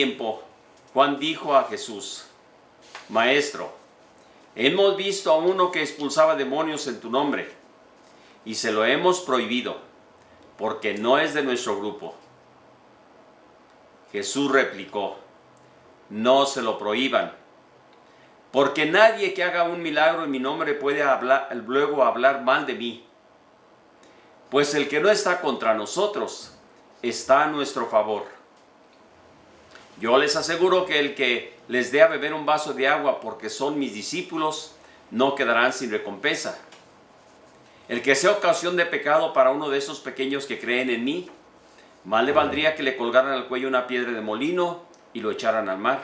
tiempo, Juan dijo a Jesús: Maestro, hemos visto a uno que expulsaba demonios en tu nombre, y se lo hemos prohibido, porque no es de nuestro grupo. Jesús replicó: No se lo prohíban, porque nadie que haga un milagro en mi nombre puede luego hablar mal de mí. Pues el que no está contra nosotros, está a nuestro favor. Yo les aseguro que el que les dé a beber un vaso de agua porque son mis discípulos, no quedarán sin recompensa. El que sea ocasión de pecado para uno de esos pequeños que creen en mí, más le valdría que le colgaran al cuello una piedra de molino y lo echaran al mar.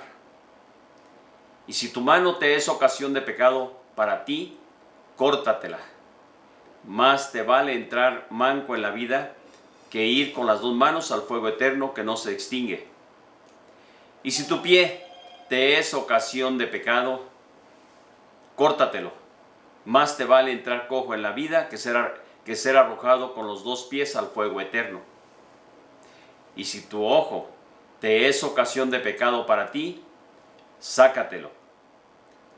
Y si tu mano te es ocasión de pecado para ti, córtatela. Más te vale entrar manco en la vida que ir con las dos manos al fuego eterno que no se extingue. Y si tu pie te es ocasión de pecado, córtatelo. Más te vale entrar cojo en la vida que ser arrojado con los dos pies al fuego eterno. Y si tu ojo te es ocasión de pecado para ti, sácatelo.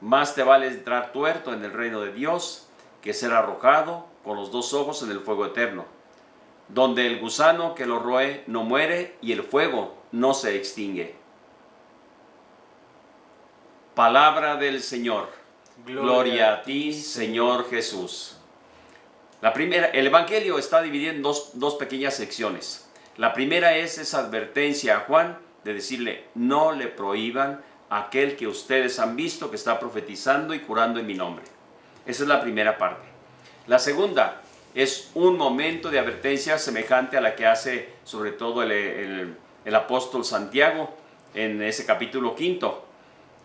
Más te vale entrar tuerto en el reino de Dios que ser arrojado con los dos ojos en el fuego eterno, donde el gusano que lo roe no muere y el fuego no se extingue. Palabra del Señor. Gloria a ti, Señor Jesús. El Evangelio está dividido en dos pequeñas secciones. La primera es esa advertencia a Juan de decirle: no le prohíban a aquel que ustedes han visto que está profetizando y curando en mi nombre. Esa es la primera parte. La segunda es un momento de advertencia semejante a la que hace sobre todo el apóstol Santiago en ese capítulo 5,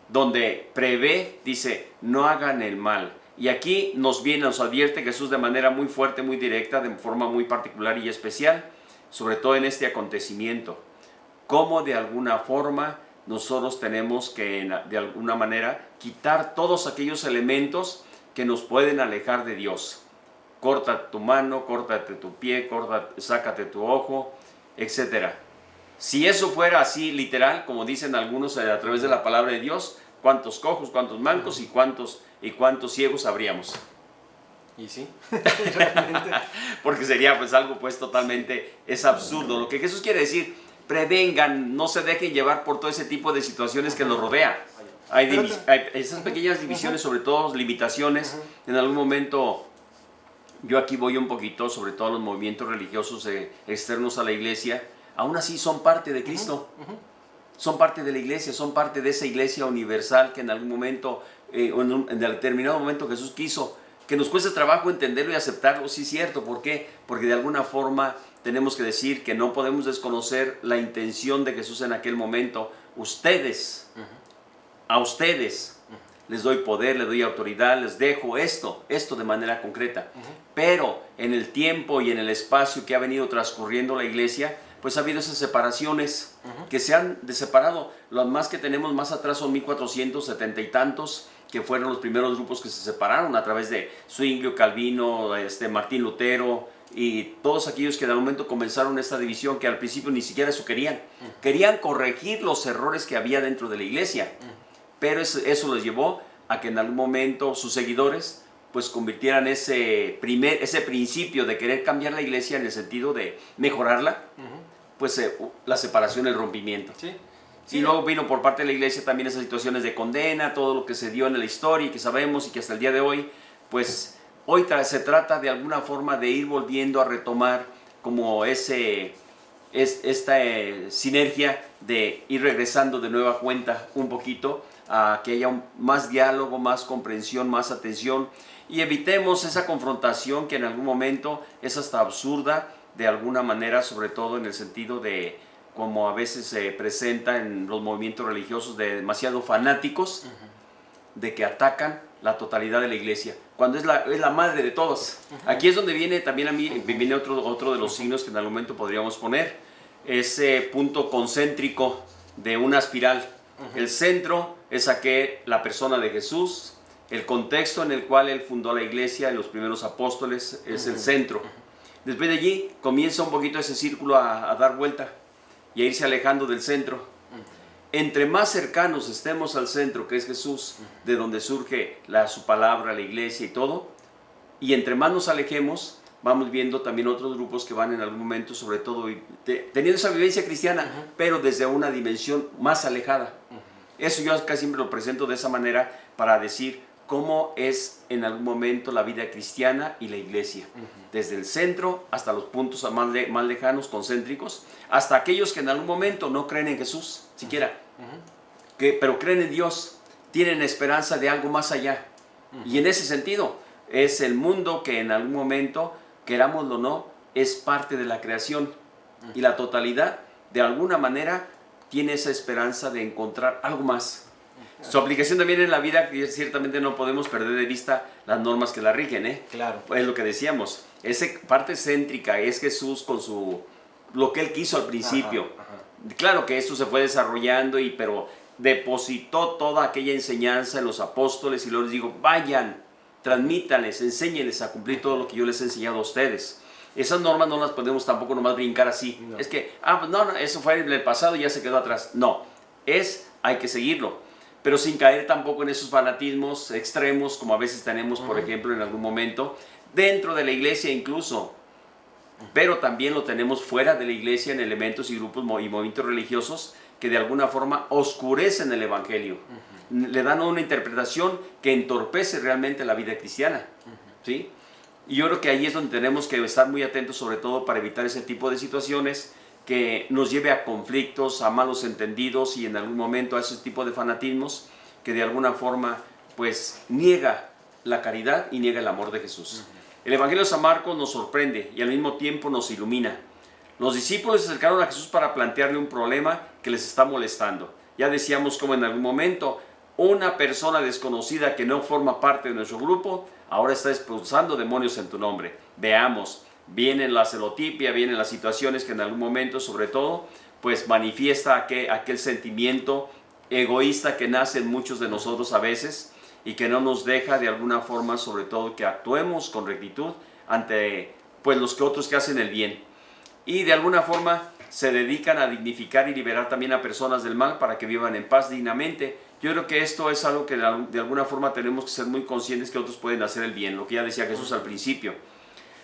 donde prevé, dice: no hagan el mal. Y aquí nos advierte Jesús de manera muy fuerte, muy directa, de forma muy particular y especial, sobre todo en este acontecimiento, cómo de alguna forma nosotros tenemos que de alguna manera quitar todos aquellos elementos que nos pueden alejar de Dios. Corta tu mano, córtate tu pie, sácate tu ojo, etc. Si eso fuera así literal, como dicen algunos a través de la palabra de Dios, ¿cuántos cojos, cuántos mancos y cuántos ciegos habríamos? Y sí, porque sería pues algo pues totalmente, es absurdo. Lo que Jesús quiere decir: prevengan, no se dejen llevar por todo ese tipo de situaciones que los rodea. Hay esas pequeñas divisiones, sobre todo limitaciones. En algún momento, yo aquí voy un poquito, sobre todo los movimientos religiosos externos a la iglesia, aún así son parte de Cristo. Son parte de la iglesia, son parte de esa iglesia universal que en algún momento, en determinado momento Jesús quiso. Que nos cuesta trabajo entenderlo y aceptarlo, sí es cierto. ¿Por qué? Porque de alguna forma tenemos que decir que no podemos desconocer la intención de Jesús en aquel momento. A ustedes les doy poder, les doy autoridad, les dejo esto de manera concreta. Pero en el tiempo y en el espacio que ha venido transcurriendo la iglesia, pues ha habido esas separaciones que se han separado. Los más que tenemos más atrás son 1470 y tantos, que fueron los primeros grupos que se separaron a través de Zwinglio, Calvino, Martín Lutero y todos aquellos que de momento comenzaron esta división, que al principio ni siquiera eso querían. Querían corregir los errores que había dentro de la iglesia, pero eso les llevó a que en algún momento sus seguidores pues convirtieran ese principio de querer cambiar la iglesia en el sentido de mejorarla, pues la separación, el rompimiento. Sí, y luego vino por parte de la iglesia también esas situaciones de condena, todo lo que se dio en la historia y que sabemos y que hasta el día de hoy, pues hoy se trata de alguna forma de ir volviendo a retomar como esta sinergia de ir regresando de nueva cuenta un poquito a que haya más diálogo, más comprensión, más atención y evitemos esa confrontación que en algún momento es hasta absurda de alguna manera, sobre todo en el sentido de como a veces se presenta en los movimientos religiosos de demasiado fanáticos, de que atacan la totalidad de la iglesia, cuando es la madre de todos. Aquí es donde viene también viene otro de los signos que en algún momento podríamos poner, ese punto concéntrico de una espiral. El centro es la persona de Jesús, el contexto en el cual él fundó la iglesia, los primeros apóstoles, es el centro. Después de allí comienza un poquito ese círculo a dar vuelta y a irse alejando del centro. entre más cercanos estemos al centro, que es Jesús, de donde surge su palabra, la iglesia y todo, y entre más nos alejemos, vamos viendo también otros grupos que van en algún momento, sobre todo, teniendo esa vivencia cristiana, pero desde una dimensión más alejada. Eso yo casi siempre lo presento de esa manera para decir cómo es en algún momento la vida cristiana y la iglesia. Desde el centro hasta los puntos más lejanos, concéntricos, hasta aquellos que en algún momento no creen en Jesús, siquiera, pero creen en Dios, tienen esperanza de algo más allá. Y en ese sentido, es el mundo que en algún momento, querámoslo o no, es parte de la creación. Y la totalidad, de alguna manera, tiene esa esperanza de encontrar algo más. Su aplicación también en la vida, que ciertamente no podemos perder de vista las normas que la rigen, Claro. Es lo que decíamos. Esa parte céntrica es Jesús con lo que Él quiso al principio. Claro que esto se fue desarrollando, pero depositó toda aquella enseñanza en los apóstoles y luego les digo, vayan, transmítanles, enséñenles a cumplir todo lo que yo les he enseñado a ustedes. Esas normas no las podemos tampoco nomás brincar así. No. Es que, pues no, eso fue en el pasado y ya se quedó atrás. No, hay que seguirlo, pero sin caer tampoco en esos fanatismos extremos como a veces tenemos, por ejemplo, en algún momento, dentro de la iglesia incluso, pero también lo tenemos fuera de la iglesia en elementos y grupos y movimientos religiosos que de alguna forma oscurecen el evangelio, le dan una interpretación que entorpece realmente la vida cristiana, ¿sí? Y yo creo que ahí es donde tenemos que estar muy atentos, sobre todo para evitar ese tipo de situaciones que nos lleve a conflictos, a malos entendidos y en algún momento a ese tipo de fanatismos que de alguna forma pues niega la caridad y niega el amor de Jesús. El Evangelio de San Marcos nos sorprende y al mismo tiempo nos ilumina. Los discípulos se acercaron a Jesús para plantearle un problema que les está molestando. Ya decíamos como en algún momento una persona desconocida que no forma parte de nuestro grupo ahora está expulsando demonios en tu nombre. Veamos, viene la celotipia, vienen las situaciones que en algún momento, sobre todo, pues manifiesta aquel sentimiento egoísta que nace en muchos de nosotros a veces y que no nos deja de alguna forma, sobre todo, que actuemos con rectitud ante pues los que otros que hacen el bien. Y de alguna forma se dedican a dignificar y liberar también a personas del mal para que vivan en paz dignamente. Yo creo que esto es algo que de alguna forma tenemos que ser muy conscientes que otros pueden hacer el bien, lo que ya decía Jesús al principio.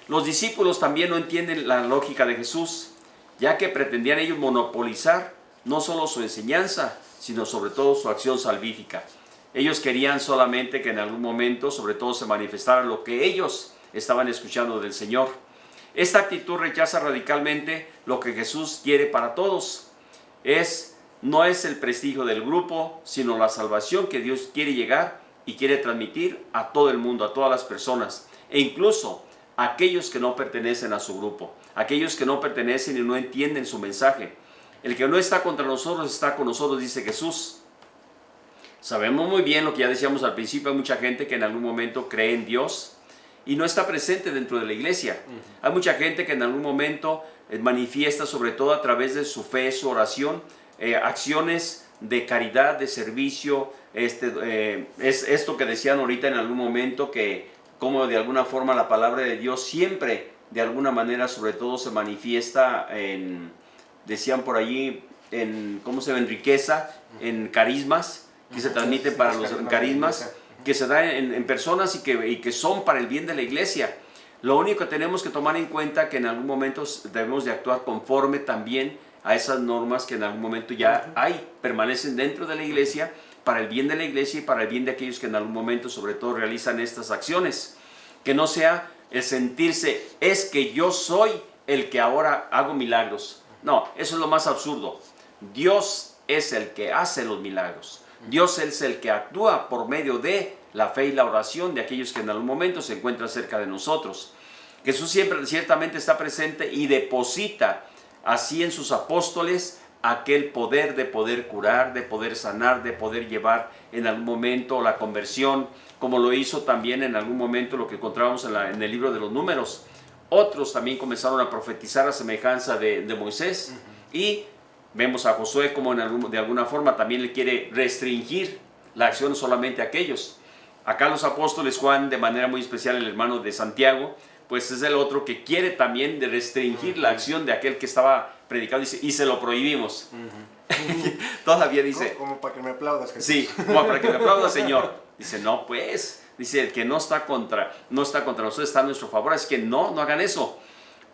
Los discípulos también no entienden la lógica de Jesús, ya que pretendían ellos monopolizar no solo su enseñanza, sino sobre todo su acción salvífica. Ellos querían solamente que en algún momento, sobre todo, se manifestara lo que ellos estaban escuchando del Señor. Esta actitud rechaza radicalmente lo que Jesús quiere para todos. No es el prestigio del grupo, sino la salvación que Dios quiere llegar y quiere transmitir a todo el mundo, a todas las personas, e incluso a aquellos que no pertenecen a su grupo, aquellos que no pertenecen y no entienden su mensaje. El que no está contra nosotros está con nosotros, dice Jesús. Sabemos muy bien lo que ya decíamos al principio, hay mucha gente que en algún momento cree en Dios y no está presente dentro de la iglesia. Hay mucha gente que en algún momento manifiesta, sobre todo a través de su fe, su oración, acciones de caridad, de servicio. Es esto que decían ahorita en algún momento, que como de alguna forma la palabra de Dios siempre, de alguna manera, sobre todo se manifiesta decían por allí, en riqueza, en carismas, que se transmiten para los carismas, que se dan en personas y que son para el bien de la iglesia. Lo único que tenemos que tomar en cuenta que en algún momento debemos de actuar conforme también a esas normas que en algún momento ya permanecen dentro de la iglesia, para el bien de la iglesia y para el bien de aquellos que en algún momento sobre todo realizan estas acciones. Que no sea el sentirse, es que yo soy el que ahora hago milagros. No, eso es lo más absurdo. Dios es el que hace los milagros. Dios es el que actúa por medio de la fe y la oración de aquellos que en algún momento se encuentran cerca de nosotros. Jesús siempre ciertamente está presente y deposita así en sus apóstoles aquel poder de poder curar, de poder sanar, de poder llevar en algún momento la conversión, como lo hizo también en algún momento lo que encontrábamos en el libro de los Números. Otros también comenzaron a profetizar a semejanza de Moisés, y vemos a Josué como de alguna forma también le quiere restringir la acción solamente a aquellos. Acá los apóstoles, Juan de manera muy especial, el hermano de Santiago, pues es el otro que quiere también de restringir la acción de aquel que estaba predicado, dice, y se lo prohibimos. Todavía dice... Como para que me aplaudas, Jesús. Sí, como para que me aplaudas, Señor. Dice, no, pues, dice, el que no está contra nosotros está a nuestro favor, así que no hagan eso.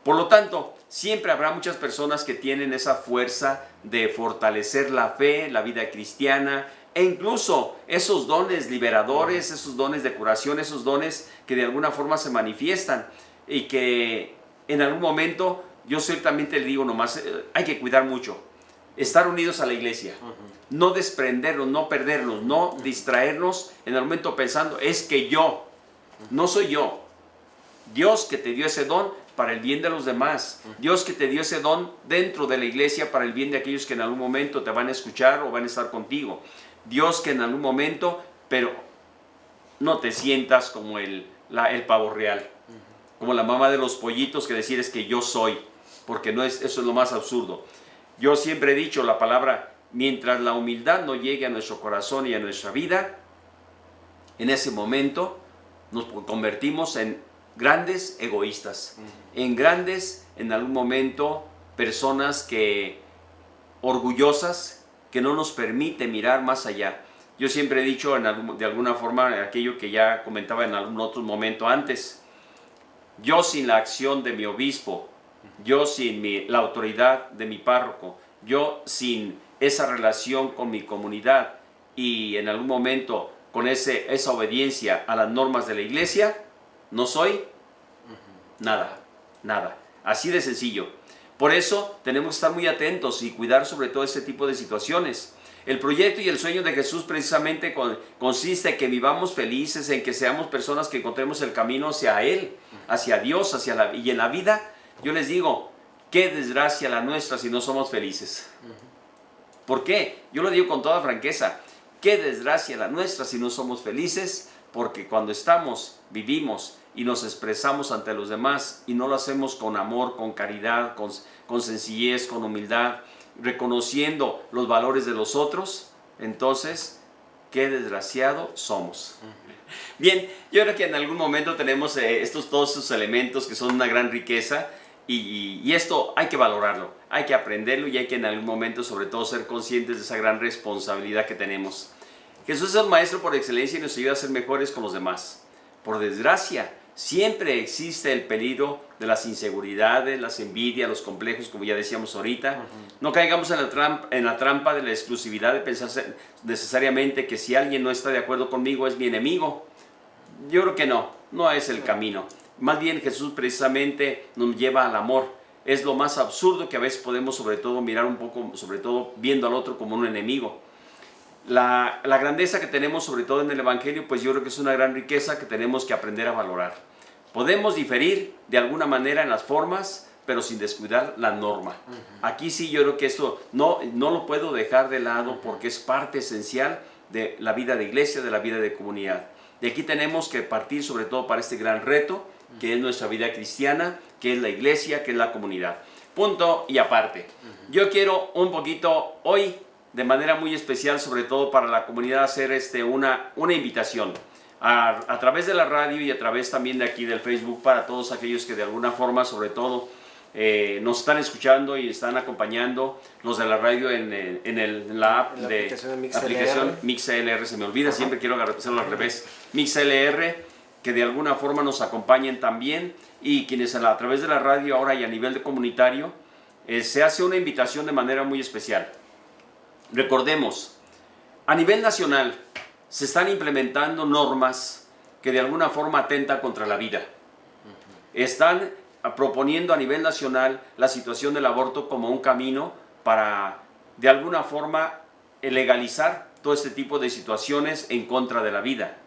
Por lo tanto, siempre habrá muchas personas que tienen esa fuerza de fortalecer la fe, la vida cristiana, e incluso esos dones liberadores, esos dones de curación, esos dones que de alguna forma se manifiestan y que en algún momento, yo ciertamente le digo nomás, hay que cuidar mucho, estar unidos a la iglesia, no desprendernos, no perdernos, no distraernos en el momento pensando, es que yo, no soy yo, Dios que te dio ese don para el bien de los demás, Dios que te dio ese don dentro de la iglesia para el bien de aquellos que en algún momento te van a escuchar o van a estar contigo, Dios que en algún momento, pero no te sientas como el pavo real, como la mamá de los pollitos que decir es que yo soy, porque no es, eso es lo más absurdo. Yo siempre he dicho la palabra, mientras la humildad no llegue a nuestro corazón y a nuestra vida, en ese momento nos convertimos en grandes egoístas, en grandes, en algún momento, personas que orgullosas, que no nos permite mirar más allá. Yo siempre he dicho de alguna forma aquello que ya comentaba en algún otro momento antes. Yo sin la acción de mi obispo, yo sin la autoridad de mi párroco, yo sin esa relación con mi comunidad y en algún momento con esa obediencia a las normas de la iglesia, no soy nada, nada. Así de sencillo. Por eso tenemos que estar muy atentos y cuidar sobre todo este tipo de situaciones. El proyecto y el sueño de Jesús precisamente consiste en que vivamos felices, en que seamos personas que encontremos el camino hacia Él, hacia Dios, y en la vida, yo les digo, qué desgracia la nuestra si no somos felices. ¿Por qué? Yo lo digo con toda franqueza, qué desgracia la nuestra si no somos felices, porque cuando vivimos y nos expresamos ante los demás y no lo hacemos con amor, con caridad, con sencillez, con humildad, reconociendo los valores de los otros, entonces, qué desgraciado somos. Bien, yo creo que en algún momento tenemos todos estos elementos que son una gran riqueza y esto hay que valorarlo, hay que aprenderlo y hay que en algún momento sobre todo ser conscientes de esa gran responsabilidad que tenemos. Jesús es el maestro por excelencia y nos ayuda a ser mejores con los demás. Por desgracia, siempre existe el peligro de las inseguridades, las envidias, los complejos, como ya decíamos ahorita. No caigamos en la trampa de la exclusividad de pensar necesariamente que si alguien no está de acuerdo conmigo es mi enemigo. Yo creo que no es el camino. Más bien Jesús precisamente nos lleva al amor. Es lo más absurdo que a veces podemos sobre todo mirar un poco, sobre todo viendo al otro como un enemigo. La grandeza que tenemos sobre todo en el Evangelio, pues yo creo que es una gran riqueza que tenemos que aprender a valorar. Podemos diferir de alguna manera en las formas, pero sin descuidar la norma. Aquí sí yo creo que eso no lo puedo dejar de lado porque es parte esencial de la vida de iglesia, de la vida de comunidad. De aquí tenemos que partir sobre todo para este gran reto, que es nuestra vida cristiana, que es la iglesia, que es la comunidad. Punto y aparte. Yo quiero un poquito hoy, de manera muy especial, sobre todo para la comunidad, hacer una invitación a través de la radio y a través también de aquí del Facebook para todos aquellos que de alguna forma, sobre todo, nos están escuchando y están acompañando, los de la radio en la app de aplicación MixLR, se me olvida, siempre quiero hacerlo al revés, MixLR, que de alguna forma nos acompañen también y quienes a través de la radio ahora y a nivel de comunitario, se hace una invitación de manera muy especial. Recordemos, a nivel nacional se están implementando normas que de alguna forma atentan contra la vida. Están proponiendo a nivel nacional la situación del aborto como un camino para de alguna forma legalizar todo este tipo de situaciones en contra de la vida.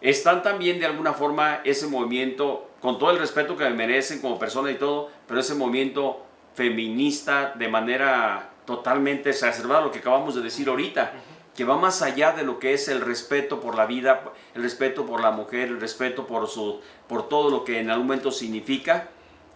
Están también de alguna forma ese movimiento, con todo el respeto que me merecen como persona y todo, pero ese movimiento feminista de manera totalmente exacerbada, lo que acabamos de decir ahorita, que va más allá de lo que es el respeto por la vida, el respeto por la mujer, el respeto por todo lo que en algún momento significa.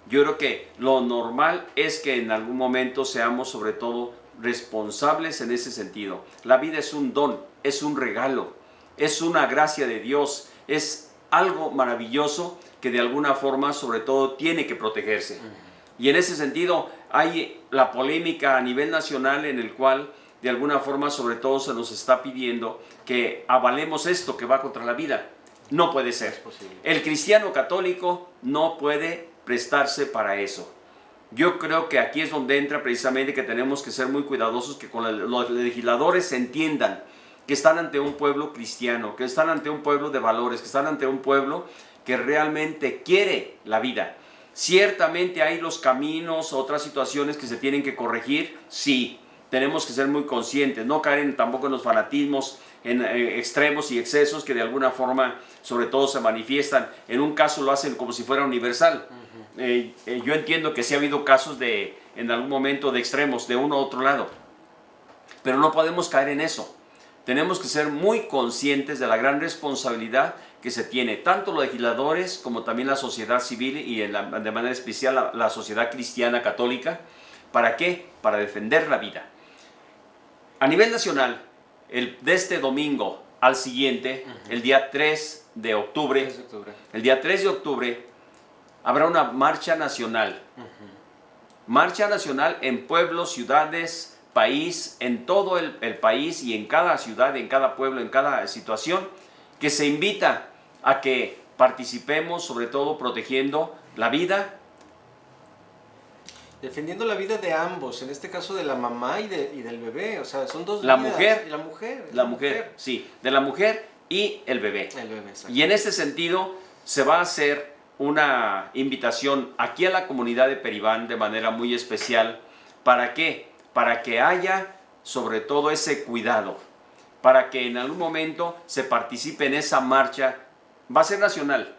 Yo creo que lo normal es que en algún momento seamos sobre todo responsables en ese sentido. La vida es un don, es un regalo, es una gracia de Dios, es algo maravilloso que de alguna forma sobre todo tiene que protegerse. Y en ese sentido hay la polémica a nivel nacional en el cual de alguna forma sobre todo se nos está pidiendo que avalemos esto que va contra la vida. No puede ser. El cristiano católico no puede prestarse para eso. Yo creo que aquí es donde entra precisamente que tenemos que ser muy cuidadosos, que con los legisladores entiendan que están ante un pueblo cristiano, que están ante un pueblo de valores, que están ante un pueblo que realmente quiere la vida. Ciertamente hay los caminos, otras situaciones que se tienen que corregir, sí, tenemos que ser muy conscientes, no caer tampoco en los fanatismos, en extremos y excesos que de alguna forma sobre todo se manifiestan. En un caso lo hacen como si fuera universal. Yo entiendo que sí ha habido casos en algún momento de extremos de uno u otro lado, pero no podemos caer en eso. Tenemos que ser muy conscientes de la gran responsabilidad que se tiene, tanto los legisladores como también la sociedad civil y de manera especial la sociedad cristiana católica. ¿Para qué? Para defender la vida. A nivel nacional, de este domingo al siguiente, el día 3 de octubre, el día 3 de octubre habrá una marcha nacional. Marcha nacional en pueblos, ciudades, país, en todo el país y en cada ciudad, en cada pueblo, en cada situación, que se invita a que participemos, sobre todo protegiendo la vida. Defendiendo la vida de ambos, en este caso de la mamá y del bebé, o sea, son dos la vidas. Mujer, la mujer, sí, de la mujer y el bebé. El bebé, exacto. Y en este sentido se va a hacer una invitación aquí a la comunidad de Peribán de manera muy especial. ¿Para qué? Para que haya sobre todo ese cuidado, para que en algún momento se participe en esa marcha. Va a ser nacional,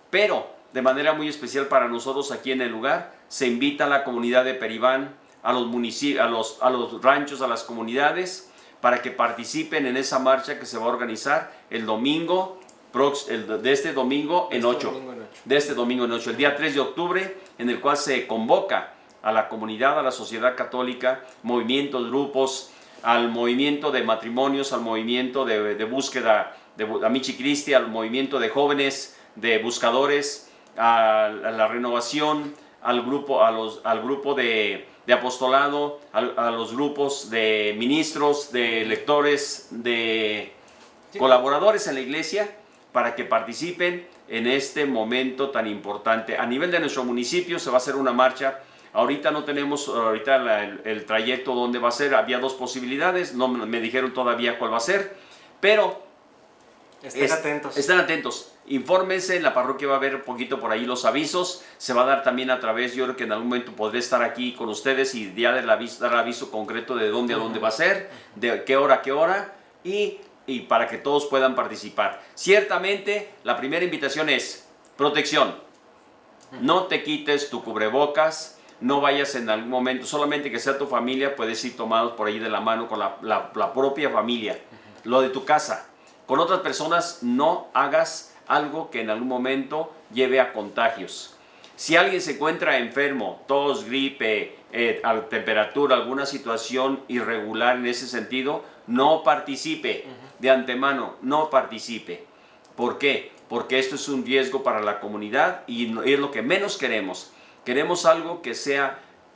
pero de manera muy especial para nosotros aquí en el lugar, se invita a la comunidad de Peribán, a los municipios, a los ranchos, a las comunidades, para que participen en esa marcha que se va a organizar el domingo, de este domingo en 8. De este domingo en 8, el día 3 de octubre, en el cual se convoca a la comunidad, a la sociedad católica, movimientos, grupos, al movimiento de matrimonios, al movimiento de búsqueda de Amici Christi, al movimiento de jóvenes, de buscadores, a la renovación, al grupo de apostolado, a los grupos de ministros, de lectores, de colaboradores en la iglesia, para que participen en este momento tan importante. A nivel de nuestro municipio se va a hacer una marcha. Ahorita no tenemos el trayecto donde va a ser. Había dos posibilidades, no me dijeron todavía cuál va a ser, pero estén atentos. Infórmense, en la parroquia va a haber un poquito por ahí los avisos. Se va a dar también a través, yo creo que en algún momento podré estar aquí con ustedes y ya dar aviso concreto de dónde a dónde va a ser, de qué hora a qué hora, y para que todos puedan participar. Ciertamente, la primera invitación es protección. No te quites tu cubrebocas, no vayas en algún momento, solamente que sea tu familia, puedes ir tomados por ahí de la mano con la propia familia, lo de tu casa. Con otras personas no hagas algo que en algún momento lleve a contagios. Si alguien se encuentra enfermo, tos, gripe, temperatura, alguna situación irregular en ese sentido, no participe. De antemano, no participe. ¿Por qué? Porque esto es un riesgo para la comunidad y es lo que menos queremos. Queremos algo que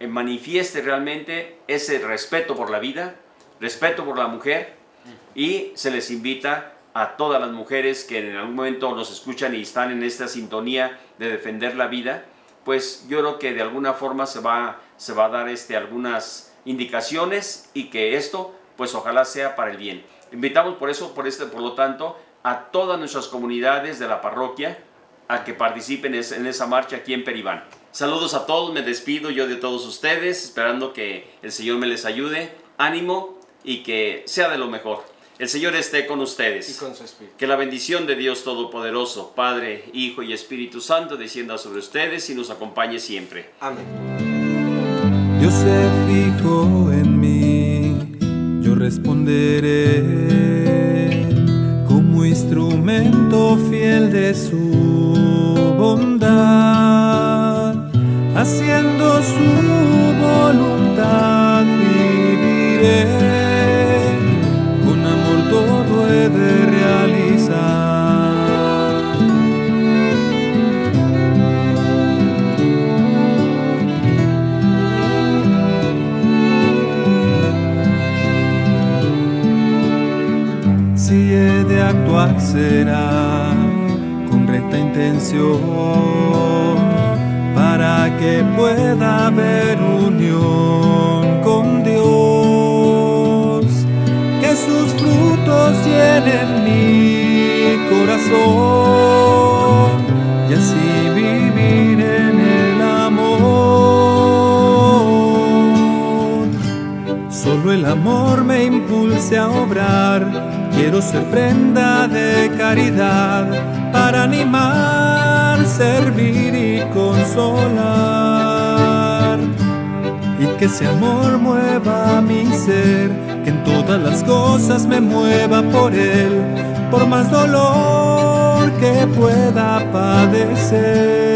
manifieste realmente ese respeto por la vida, respeto por la mujer, y se les invita a todas las mujeres que en algún momento nos escuchan y están en esta sintonía de defender la vida. Pues yo creo que de alguna forma se va a dar algunas indicaciones y que esto pues ojalá sea para el bien. Invitamos por lo tanto a todas nuestras comunidades de la parroquia a que participen en esa marcha aquí en Peribán. Saludos a todos, me despido yo de todos ustedes, esperando que el Señor me les ayude, ánimo y que sea de lo mejor. El Señor esté con ustedes. Y con su espíritu. Que la bendición de Dios Todopoderoso, Padre, Hijo y Espíritu Santo descienda sobre ustedes y nos acompañe siempre. Amén. Dios se fijó en mí, yo responderé como instrumento fiel de su bondad, haciendo su voluntad viviré. Todo he de realizar. si he de actuar será con recta intención, para que pueda haber unión con Dios, que sus frutos llenen mi corazón y así vivir en el amor. Solo el amor me impulse a obrar, quiero ser prenda de caridad para animar, servir y consolar. Y que ese amor mueva mi ser, que en todas las cosas me mueva por él, por más dolor que pueda padecer.